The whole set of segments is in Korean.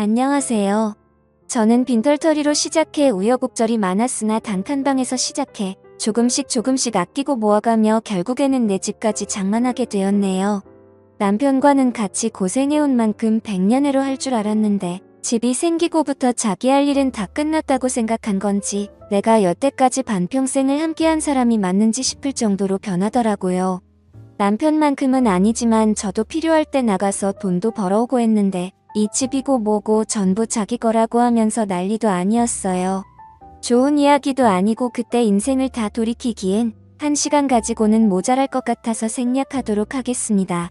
안녕하세요. 저는 빈털터리로 시작해 우여곡절이 많았으나 단칸방에서 시작해 조금씩 아끼고 모아가며 결국에는 내 집까지 장만하게 되었네요. 남편과는 같이 고생해온 만큼 백년해로 할 줄 알았는데 집이 생기고부터 자기 할 일은 다 끝났다고 생각한 건지 내가 여태까지 반평생을 함께한 사람이 맞는지 싶을 정도로 변하더라고요. 남편만큼은 아니지만 저도 필요할 때 나가서 돈도 벌어오고 했는데 이 집이고 뭐고 전부 자기 거라고 하면서 난리도 아니었어요. 좋은 이야기도 아니고 그때 인생을 다 돌이키기엔 1시간 가지고는 모자랄 것 같아서 생략하도록 하겠습니다.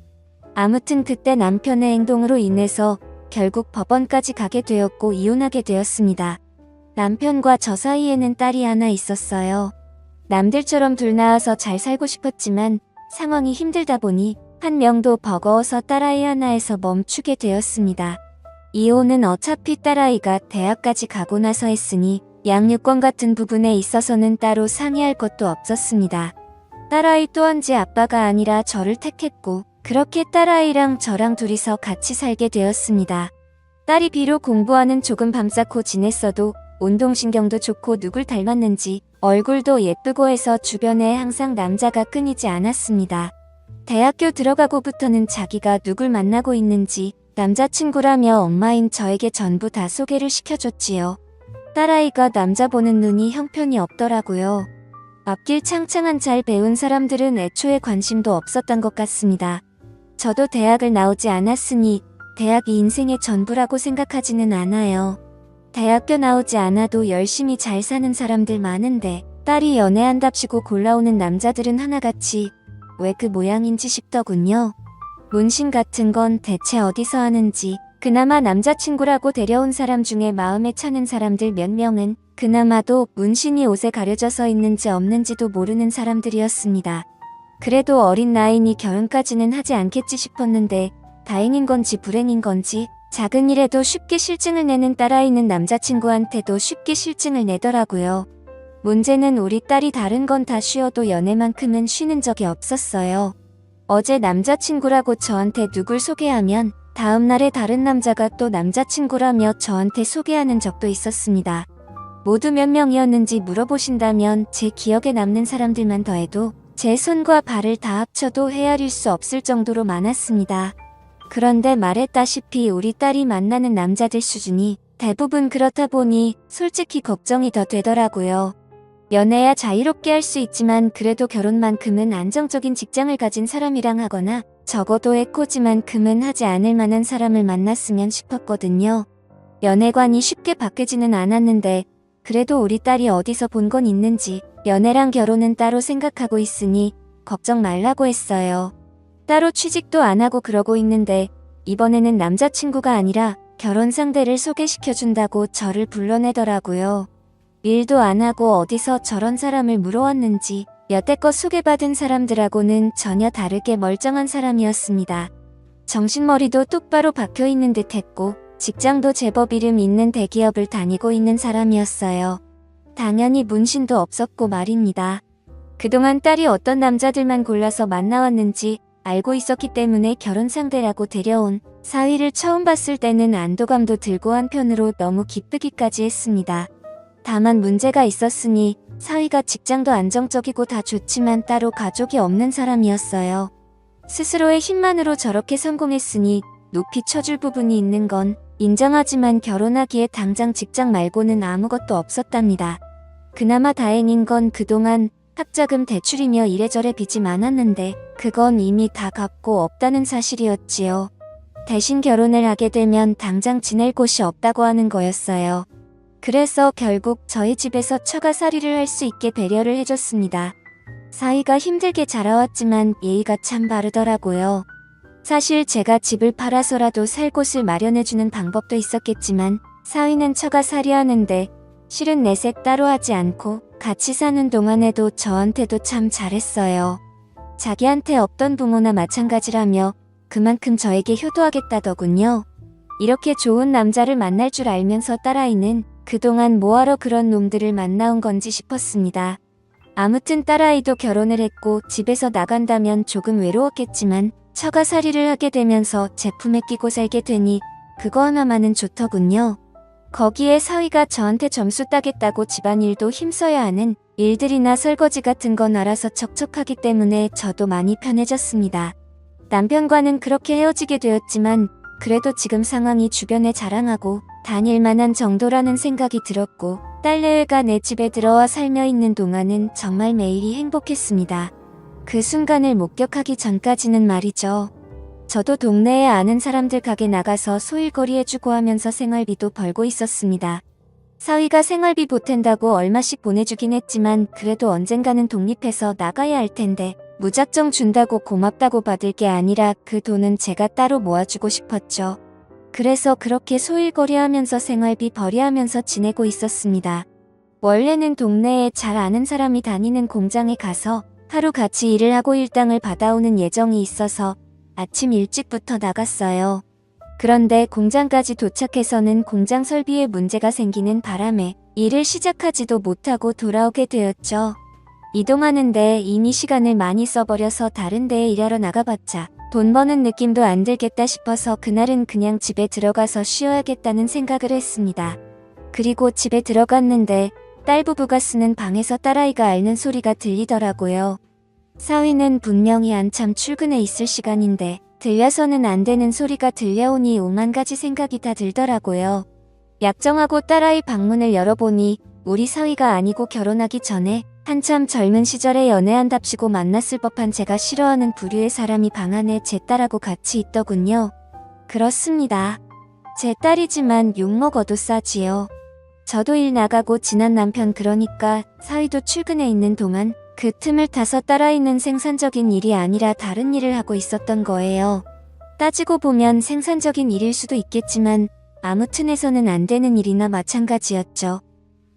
아무튼 그때 남편의 행동으로 인해서 결국 법원까지 가게 되었고 이혼하게 되었습니다. 남편과 저 사이에는 딸이 하나 있었어요. 남들처럼 둘 낳아서 잘 살고 싶었지만 상황이 힘들다 보니 한 명도 버거워서 딸아이 하나에서 멈추게 되었습니다. 이혼은 어차피 딸아이가 대학까지 가고 나서 했으니 양육권 같은 부분에 있어서는 따로 상의할 것도 없었습니다. 딸아이 또한지 아빠가 아니라 저를 택했고 그렇게 딸아이랑 저랑 둘이서 같이 살게 되었습니다. 딸이 비록 공부하는 조금 밤쌓고 지냈어도 운동신경도 좋고 누굴 닮았는지 얼굴도 예쁘고 해서 주변에 항상 남자가 끊이지 않았습니다. 대학교 들어가고부터는 자기가 누굴 만나고 있는지 남자친구라며 엄마인 저에게 전부 다 소개를 시켜줬지요. 딸아이가 남자 보는 눈이 형편이 없더라고요. 앞길 창창한 잘 배운 사람들은 애초에 관심도 없었던 것 같습니다. 저도 대학을 나오지 않았으니 대학이 인생의 전부라고 생각하지는 않아요. 대학교 나오지 않아도 열심히 잘 사는 사람들 많은데 딸이 연애한답시고 골라오는 남자들은 하나같이 왜 그 모양인지 싶더군요. 문신 같은 건 대체 어디서 하는지 그나마 남자친구라고 데려온 사람 중에 마음에 차는 사람들 몇 명은 그나마도 문신이 옷에 가려져서 있는지 없는지도 모르는 사람들이었습니다. 그래도 어린 나이니 결혼까지는 하지 않겠지 싶었는데 다행인 건지 불행인 건지 작은 일에도 쉽게 실증을 내는 딸아이는 남자친구한테도 쉽게 실증을 내더라고요. 문제는 우리 딸이 다른 건 다 쉬어도 연애만큼은 쉬는 적이 없었어요. 어제 남자친구라고 저한테 누굴 소개하면 다음날에 다른 남자가 또 남자친구라며 저한테 소개하는 적도 있었습니다. 모두 몇 명이었는지 물어보신다면 제 기억에 남는 사람들만 더해도 제 손과 발을 다 합쳐도 헤아릴 수 없을 정도로 많았습니다. 그런데 말했다시피 우리 딸이 만나는 남자들 수준이 대부분 그렇다 보니 솔직히 걱정이 더 되더라고요. 연애야 자유롭게 할 수 있지만 그래도 결혼만큼은 안정적인 직장을 가진 사람이랑 하거나 적어도 해코지만큼은 하지 않을 만한 사람을 만났으면 싶었거든요. 연애관이 쉽게 바뀌지는 않았는데 그래도 우리 딸이 어디서 본 건 있는지 연애랑 결혼은 따로 생각하고 있으니 걱정 말라고 했어요. 따로 취직도 안 하고 그러고 있는데 이번에는 남자친구가 아니라 결혼 상대를 소개시켜준다고 저를 불러내더라고요. 일도 안 하고 어디서 저런 사람을 물어왔는지 여태껏 소개받은 사람들하고는 전혀 다르게 멀쩡한 사람이었습니다. 정신머리도 똑바로 박혀있는 듯했고 직장도 제법 이름 있는 대기업을 다니고 있는 사람이었어요. 당연히 문신도 없었고 말입니다. 그동안 딸이 어떤 남자들만 골라서 만나왔는지 알고 있었기 때문에 결혼 상대라고 데려온 사위를 처음 봤을 때는 안도감도 들고 한편으로 너무 기쁘기까지 했습니다. 다만 문제가 있었으니 사위가 직장도 안정적이고 다 좋지만 따로 가족이 없는 사람이었어요. 스스로의 힘만으로 저렇게 성공했으니 높이 쳐줄 부분이 있는 건 인정하지만 결혼하기에 당장 직장 말고는 아무것도 없었답니다. 그나마 다행인 건 그동안 학자금 대출이며 이래저래 빚이 많았는데 그건 이미 다 갚고 없다는 사실이었지요. 대신 결혼을 하게 되면 당장 지낼 곳이 없다고 하는 거였어요. 그래서 결국 저희 집에서 처가살이를 할 수 있게 배려를 해줬습니다. 사위가 힘들게 자라왔지만 예의가 참 바르더라고요. 사실 제가 집을 팔아서라도 살 곳을 마련해주는 방법도 있었겠지만 사위는 처가살이 하는데 실은 내색 따로 하지 않고 같이 사는 동안에도 저한테도 참 잘했어요. 자기한테 없던 부모나 마찬가지라며 그만큼 저에게 효도하겠다더군요. 이렇게 좋은 남자를 만날 줄 알면서 딸아이는 그동안 뭐하러 그런 놈들을 만나온 건지 싶었습니다. 아무튼 딸아이도 결혼을 했고 집에서 나간다면 조금 외로웠겠지만 처가살이를 하게 되면서 제품에 끼고 살게 되니 그거 하나만은 좋더군요. 거기에 사위가 저한테 점수 따겠다고 집안일도 힘써야 하는 일들이나 설거지 같은 건 알아서 척척하기 때문에 저도 많이 편해졌습니다. 남편과는 그렇게 헤어지게 되었지만 그래도 지금 상황이 주변에 자랑하고 다닐 만한 정도라는 생각이 들었고 딸내외가 내 집에 들어와 살며 있는 동안은 정말 매일이 행복했습니다. 그 순간을 목격하기 전까지는 말이죠. 저도 동네에 아는 사람들 가게 나가서 소일거리 해주고 하면서 생활비도 벌고 있었습니다. 사위가 생활비 보탠다고 얼마씩 보내주긴 했지만 그래도 언젠가는 독립해서 나가야 할 텐데 무작정 준다고 고맙다고 받을 게 아니라 그 돈은 제가 따로 모아주고 싶었죠. 그래서 그렇게 소일거리 하면서 생활비 벌이하면서 지내고 있었습니다. 원래는 동네에 잘 아는 사람이 다니는 공장에 가서 하루 같이 일을 하고 일당을 받아오는 예정이 있어서 아침 일찍부터 나갔어요. 그런데 공장까지 도착해서는 공장 설비에 문제가 생기는 바람에 일을 시작하지도 못하고 돌아오게 되었죠. 이동하는데 이미 시간을 많이 써버려서 다른 데에 일하러 나가봤자 돈 버는 느낌도 안 들겠다 싶어서 그날은 그냥 집에 들어가서 쉬어야겠다는 생각을 했습니다. 그리고 집에 들어갔는데 딸 부부가 쓰는 방에서 딸아이가 앓는 소리가 들리더라고요. 사위는 분명히 한참 출근해 있을 시간인데 들려서는 안 되는 소리가 들려오니 오만 가지 생각이 다 들더라고요. 약정하고 딸아이 방문을 열어보니 우리 사위가 아니고 결혼하기 전에 한참 젊은 시절에 연애한답시고 만났을 법한 제가 싫어하는 부류의 사람이 방 안에 제 딸하고 같이 있더군요. 그렇습니다. 제 딸이지만 욕먹어도 싸지요. 저도 일 나가고 지난 남편 그러니까 사위도 출근해 있는 동안 그 틈을 타서 딸아이는 생산적인 일이 아니라 다른 일을 하고 있었던 거예요. 따지고 보면 생산적인 일일 수도 있겠지만 아무 튼에서는 안 되는 일이나 마찬가지였죠.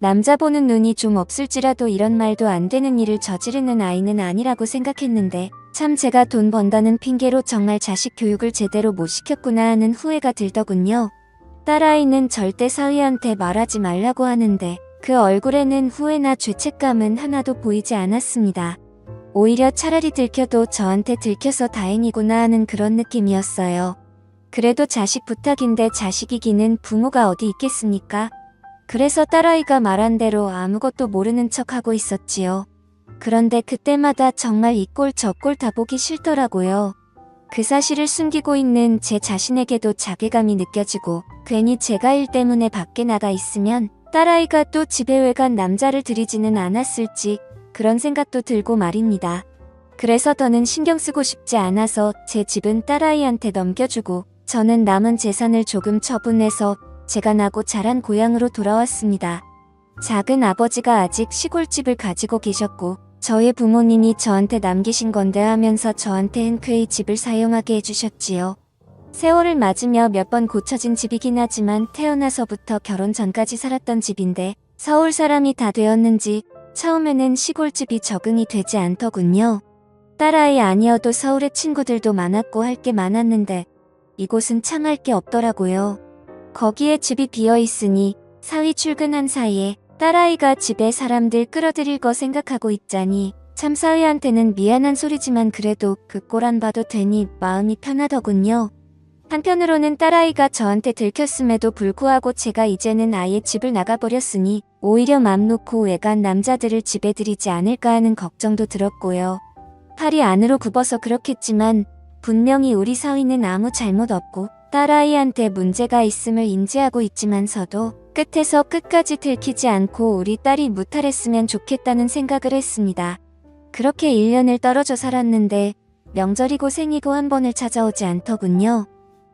남자 보는 눈이 좀 없을지라도 이런 말도 안 되는 일을 저지르는 아이는 아니라고 생각했는데 참 제가 돈 번다는 핑계로 정말 자식 교육을 제대로 못 시켰구나 하는 후회가 들더군요. 딸아이는 절대 사위한테 말하지 말라고 하는데 그 얼굴에는 후회나 죄책감은 하나도 보이지 않았습니다. 오히려 차라리 들켜도 저한테 들켜서 다행이구나 하는 그런 느낌이었어요. 그래도 자식 부탁인데 자식 이기는 부모가 어디 있겠습니까? 그래서 딸아이가 말한 대로 아무것도 모르는 척하고 있었지요. 그런데 그때마다 정말 이 꼴 저 꼴 다 보기 싫더라고요. 그 사실을 숨기고 있는 제 자신에게도 자괴감이 느껴지고 괜히 제가 일 때문에 밖에 나가 있으면 딸아이가 또 집에 외간 남자를 들이지는 않았을지 그런 생각도 들고 말입니다. 그래서 더는 신경 쓰고 싶지 않아서 제 집은 딸아이한테 넘겨주고 저는 남은 재산을 조금 처분해서 제가 나고 자란 고향으로 돌아왔습니다. 작은 아버지가 아직 시골집을 가지고 계셨고 저의 부모님이 저한테 남기신 건데 하면서 저한테 흔쾌히 집을 사용하게 해주셨지요. 세월을 맞으며 몇 번 고쳐진 집이긴 하지만 태어나서부터 결혼 전까지 살았던 집인데 서울 사람이 다 되었는지 처음에는 시골집이 적응이 되지 않더군요. 딸아이 아니어도 서울에 친구들도 많았고 할 게 많았는데 이곳은 참 할 게 없더라고요. 거기에 집이 비어있으니 사위 출근한 사이에 딸아이가 집에 사람들 끌어들일 거 생각하고 있자니 참 사위한테는 미안한 소리지만 그래도 그 꼴 안 봐도 되니 마음이 편하더군요. 한편으로는 딸아이가 저한테 들켰음에도 불구하고 제가 이제는 아예 집을 나가버렸으니 오히려 맘 놓고 외간 남자들을 집에 들이지 않을까 하는 걱정도 들었고요. 팔이 안으로 굽어서 그렇겠지만 분명히 우리 사위는 아무 잘못 없고 딸아이한테 문제가 있음을 인지하고 있지만서도 끝에서 끝까지 들키지 않고 우리 딸이 무탈했으면 좋겠다는 생각을 했습니다. 그렇게 1년을 떨어져 살았는데 명절이고 생이고 한 번을 찾아오지 않더군요.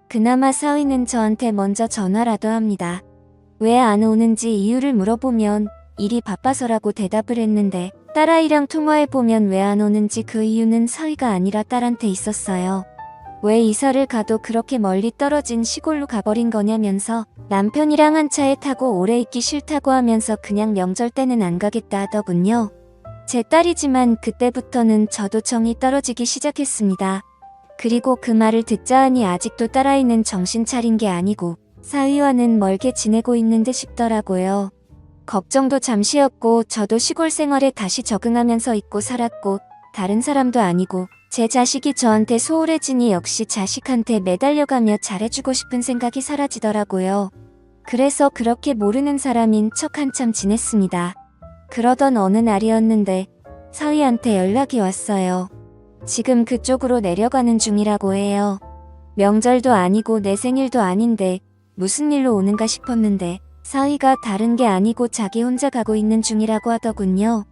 그나마 사위는 저한테 먼저 전화라도 합니다. 왜 안 오는지 이유를 물어보면 일이 바빠서라고 대답을 했는데 딸아이랑 통화해보면 왜 안 오는지 그 이유는 사위가 아니라 딸한테 있었어요. 왜 이사를 가도 그렇게 멀리 떨어진 시골로 가버린 거냐면서 남편이랑 한 차에 타고 오래 있기 싫다고 하면서 그냥 명절 때는 안 가겠다 하더군요. 제 딸이지만 그때부터는 저도 정이 떨어지기 시작했습니다. 그리고 그 말을 듣자 하니 아직도 딸아이는 정신 차린 게 아니고 사위와는 멀게 지내고 있는 듯 싶더라고요. 걱정도 잠시였고 저도 시골 생활에 다시 적응하면서 있고 살았고 다른 사람도 아니고 제 자식이 저한테 소홀해지니 역시 자식한테 매달려가며 잘해주고 싶은 생각이 사라지더라고요. 그래서 그렇게 모르는 사람인 척 한참 지냈습니다. 그러던 어느 날이었는데 사위한테 연락이 왔어요. 지금 그쪽으로 내려가는 중이라고 해요. 명절도 아니고 내 생일도 아닌데 무슨 일로 오는가 싶었는데 사위가 다른 게 아니고 자기 혼자 가고 있는 중이라고 하더군요.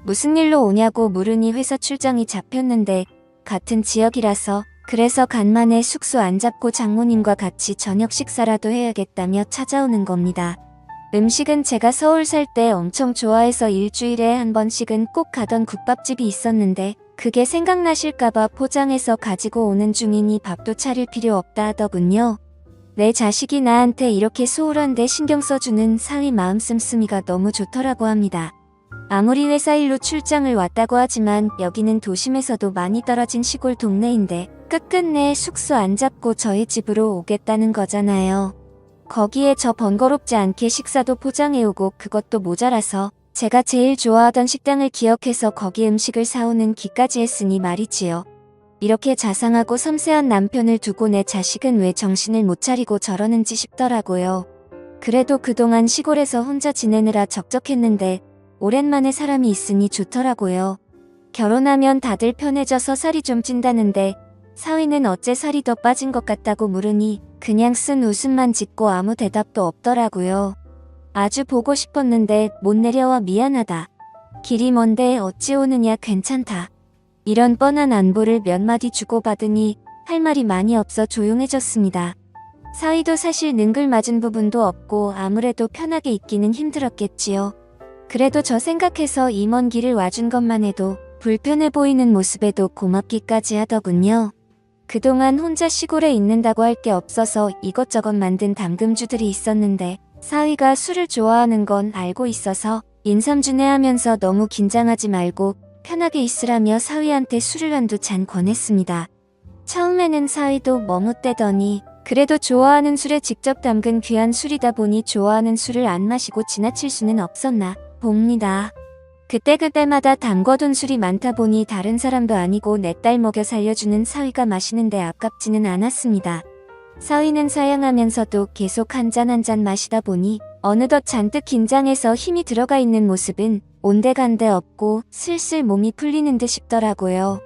무슨 일로 오냐고 물으니 회사 출장이 잡혔는데 같은 지역이라서 그래서 간만에 숙소 안 잡고 장모님과 같이 저녁 식사라도 해야겠다며 찾아오는 겁니다. 음식은 제가 서울 살 때 엄청 좋아해서 일주일에 한 번씩은 꼭 가던 국밥집이 있었는데 그게 생각나실까봐 포장해서 가지고 오는 중이니 밥도 차릴 필요 없다 하더군요. 내 자식이 나한테 이렇게 소홀한데 신경 써주는 사위 마음 씀씀이가 너무 좋더라고 합니다. 아무리 회사 일로 출장을 왔다고 하지만 여기는 도심에서도 많이 떨어진 시골 동네인데 끝끝내 숙소 안 잡고 저희 집으로 오겠다는 거잖아요. 거기에 저 번거롭지 않게 식사도 포장해오고 그것도 모자라서 제가 제일 좋아하던 식당을 기억해서 거기 음식을 사오는 기까지 했으니 말이지요. 이렇게 자상하고 섬세한 남편을 두고 내 자식은 왜 정신을 못 차리고 저러는지 싶더라고요. 그래도 그동안 시골에서 혼자 지내느라 적적했는데 오랜만에 사람이 있으니 좋더라고요. 결혼하면 다들 편해져서 살이 좀 찐다는데 사위는 어째 살이 더 빠진 것 같다고 물으니 그냥 쓴 웃음만 짓고 아무 대답도 없더라고요. 아주 보고 싶었는데 못 내려와 미안하다. 길이 먼데 어찌 오느냐 괜찮다. 이런 뻔한 안부를 몇 마디 주고받으니 할 말이 많이 없어 조용해졌습니다. 사위도 사실 능글맞은 부분도 없고 아무래도 편하게 있기는 힘들었겠지요. 그래도 저 생각해서 이 먼 길을 와준 것만 해도 불편해 보이는 모습에도 고맙기까지 하더군요. 그동안 혼자 시골에 있는다고 할 게 없어서 이것저것 만든 담금주들이 있었는데 사위가 술을 좋아하는 건 알고 있어서 인삼주내하면서 너무 긴장하지 말고 편하게 있으라며 사위한테 술을 한두 잔 권했습니다. 처음에는 사위도 머뭇대더니 그래도 좋아하는 술에 직접 담근 귀한 술이다 보니 좋아하는 술을 안 마시고 지나칠 수는 없었나 봅니다. 그때그때마다 담궈둔 술이 많다 보니 다른 사람도 아니고 내 딸 먹여 살려주는 사위가 마시는데 아깝지는 않았습니다. 사위는 사양하면서도 계속 한 잔 한 잔 마시다 보니 어느덧 잔뜩 긴장해서 힘이 들어가 있는 모습은 온데간데 없고 슬슬 몸이 풀리는 듯 싶더라고요.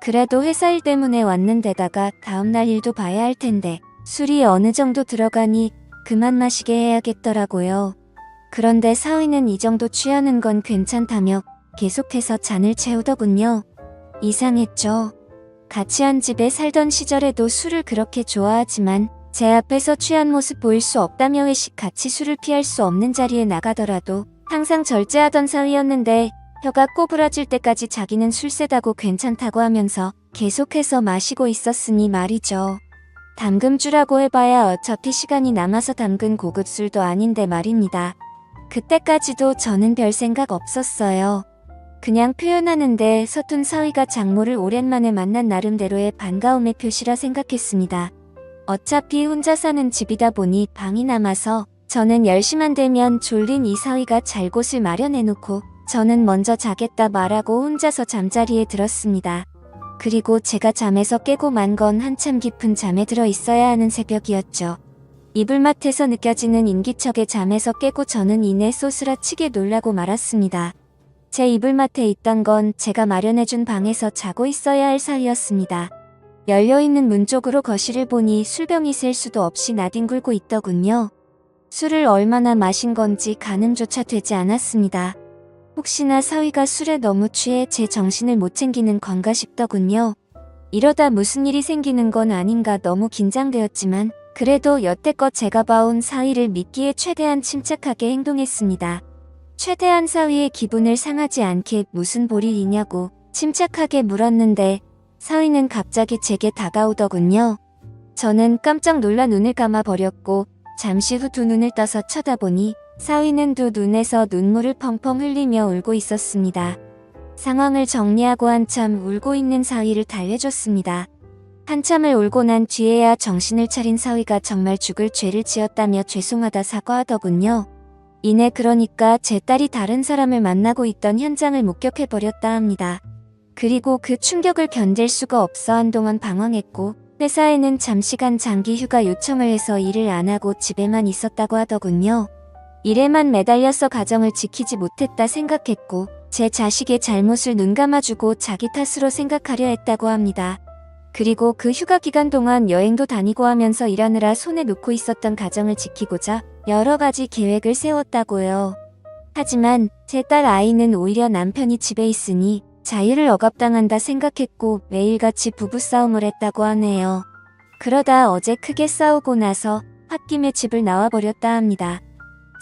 그래도 회사 일 때문에 왔는데다가 다음날 일도 봐야 할 텐데 술이 어느 정도 들어가니 그만 마시게 해야겠더라고요. 그런데 사위는 이 정도 취하는 건 괜찮다며 계속해서 잔을 채우더군요. 이상했죠. 같이 한 집에 살던 시절에도 술을 그렇게 좋아하지만 제 앞에서 취한 모습 보일 수 없다며 회식 같이 술을 피할 수 없는 자리에 나가더라도 항상 절제하던 사위였는데 혀가 꼬부라질 때까지 자기는 술 세다고 괜찮다고 하면서 계속해서 마시고 있었으니 말이죠. 담금주라고 해봐야 어차피 시간이 남아서 담근 고급 술도 아닌데 말입니다. 그때까지도 저는 별 생각 없었어요. 그냥 표현하는데 서툰 사위가 장모를 오랜만에 만난 나름대로의 반가움의 표시라 생각했습니다. 어차피 혼자 사는 집이다 보니 방이 남아서 저는 10시만 되면 졸린 이 사위가 잘 곳을 마련해놓고 저는 먼저 자겠다 말하고 혼자서 잠자리에 들었습니다. 그리고 제가 잠에서 깨고 만 건 한참 깊은 잠에 들어 있어야 하는 새벽이었죠. 이불맛에서 느껴지는 인기척에 잠에서 깨고 저는 이내 쏘스라치게 놀라고 말았습니다. 제 이불맛에 있던 건 제가 마련해준 방에서 자고 있어야 할 사위였습니다. 열려있는 문 쪽으로 거실을 보니 술병이 셀 수도 없이 나뒹굴고 있더군요. 술을 얼마나 마신 건지 가늠조차 되지 않았습니다. 혹시나 사위가 술에 너무 취해 제 정신을 못 챙기는 건가 싶더군요. 이러다 무슨 일이 생기는 건 아닌가 너무 긴장되었지만 그래도 여태껏 제가 봐온 사위를 믿기에 최대한 침착하게 행동했습니다. 최대한 사위의 기분을 상하지 않게 무슨 볼일이냐고 침착하게 물었는데 사위는 갑자기 제게 다가오더군요. 저는 깜짝 놀라 눈을 감아버렸고 잠시 후 두 눈을 떠서 쳐다보니 사위는 두 눈에서 눈물을 펑펑 흘리며 울고 있었습니다. 상황을 정리하고 한참 울고 있는 사위를 달래줬습니다. 한참을 울고 난 뒤에야 정신을 차린 사위가 정말 죽을 죄를 지었다며 죄송하다 사과하더군요. 이내 그러니까 제 딸이 다른 사람을 만나고 있던 현장을 목격해버렸다 합니다. 그리고 그 충격을 견딜 수가 없어 한동안 방황했고 회사에는 잠시간 장기 휴가 요청을 해서 일을 안 하고 집에만 있었다고 하더군요. 일에만 매달려서 가정을 지키지 못했다 생각했고 제 자식의 잘못을 눈감아주고 자기 탓으로 생각하려 했다고 합니다. 그리고 그 휴가 기간 동안 여행도 다니고 하면서 일하느라 손에 놓고 있었던 가정을 지키고자 여러 가지 계획을 세웠다고요. 하지만 제 딸 아이는 오히려 남편이 집에 있으니 자유를 억압당한다 생각했고 매일같이 부부싸움을 했다고 하네요. 그러다 어제 크게 싸우고 나서 홧김에 집을 나와버렸다 합니다.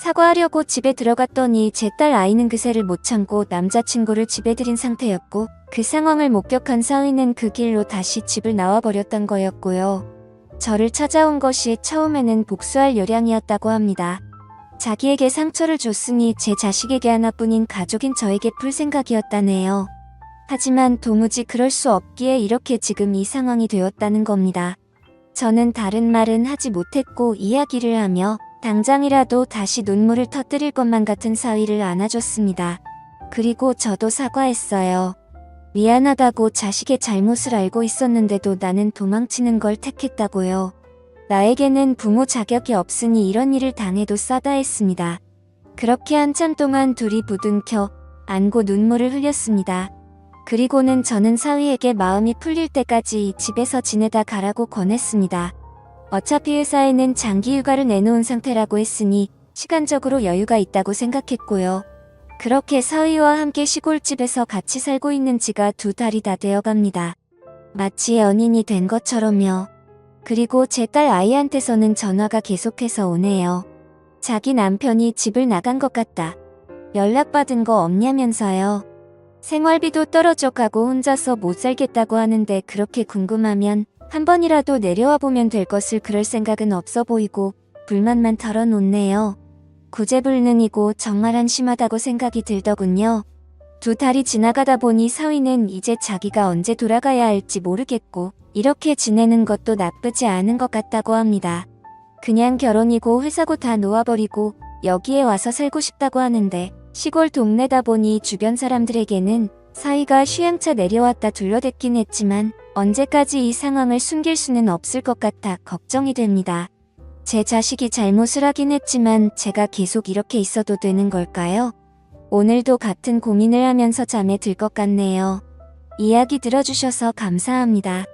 사과하려고 집에 들어갔더니 제 딸 아이는 그새를 못 참고 남자친구를 집에 들인 상태였고 그 상황을 목격한 사위는 그 길로 다시 집을 나와버렸던 거였고요. 저를 찾아온 것이 처음에는 복수할 요량이었다고 합니다. 자기에게 상처를 줬으니 제 자식에게 하나뿐인 가족인 저에게 풀 생각이었다네요. 하지만 도무지 그럴 수 없기에 이렇게 지금 이 상황이 되었다는 겁니다. 저는 다른 말은 하지 못했고 이야기를 하며 당장이라도 다시 눈물을 터뜨릴 것만 같은 사위를 안아줬습니다. 그리고 저도 사과했어요. 미안하다고 자식의 잘못을 알고 있었는데도 나는 도망치는 걸 택했다고요. 나에게는 부모 자격이 없으니 이런 일을 당해도 싸다 했습니다. 그렇게 한참 동안 둘이 부둥켜 안고 눈물을 흘렸습니다. 그리고는 저는 사위에게 마음이 풀릴 때까지 집에서 지내다 가라고 권했습니다. 어차피 회사에는 장기 휴가를 내놓은 상태라고 했으니 시간적으로 여유가 있다고 생각했고요. 그렇게 사위와 함께 시골집에서 같이 살고 있는 지가 2달이 다 되어갑니다. 마치 연인이 된 것처럼요. 그리고 제 딸 아이한테서는 전화가 계속해서 오네요. 자기 남편이 집을 나간 것 같다. 연락받은 거 없냐면서요. 생활비도 떨어져 가고 혼자서 못 살겠다고 하는데 그렇게 궁금하면 한 번이라도 내려와 보면 될 것을 그럴 생각은 없어 보이고 불만만 털어놓네요. 구제불능이고 정말 한심하다고 생각이 들더군요. 2달이 지나가다 보니 사위는 이제 자기가 언제 돌아가야 할지 모르겠고 이렇게 지내는 것도 나쁘지 않은 것 같다고 합니다. 그냥 결혼이고 회사고 다 놓아버리고 여기에 와서 살고 싶다고 하는데 시골 동네다 보니 주변 사람들에게는 사위가 휴양차 내려왔다 둘러댔긴 했지만 언제까지 이 상황을 숨길 수는 없을 것 같아 걱정이 됩니다. 제 자식이 잘못을 하긴 했지만 제가 계속 이렇게 있어도 되는 걸까요? 오늘도 같은 고민을 하면서 잠에 들 것 같네요. 이야기 들어주셔서 감사합니다.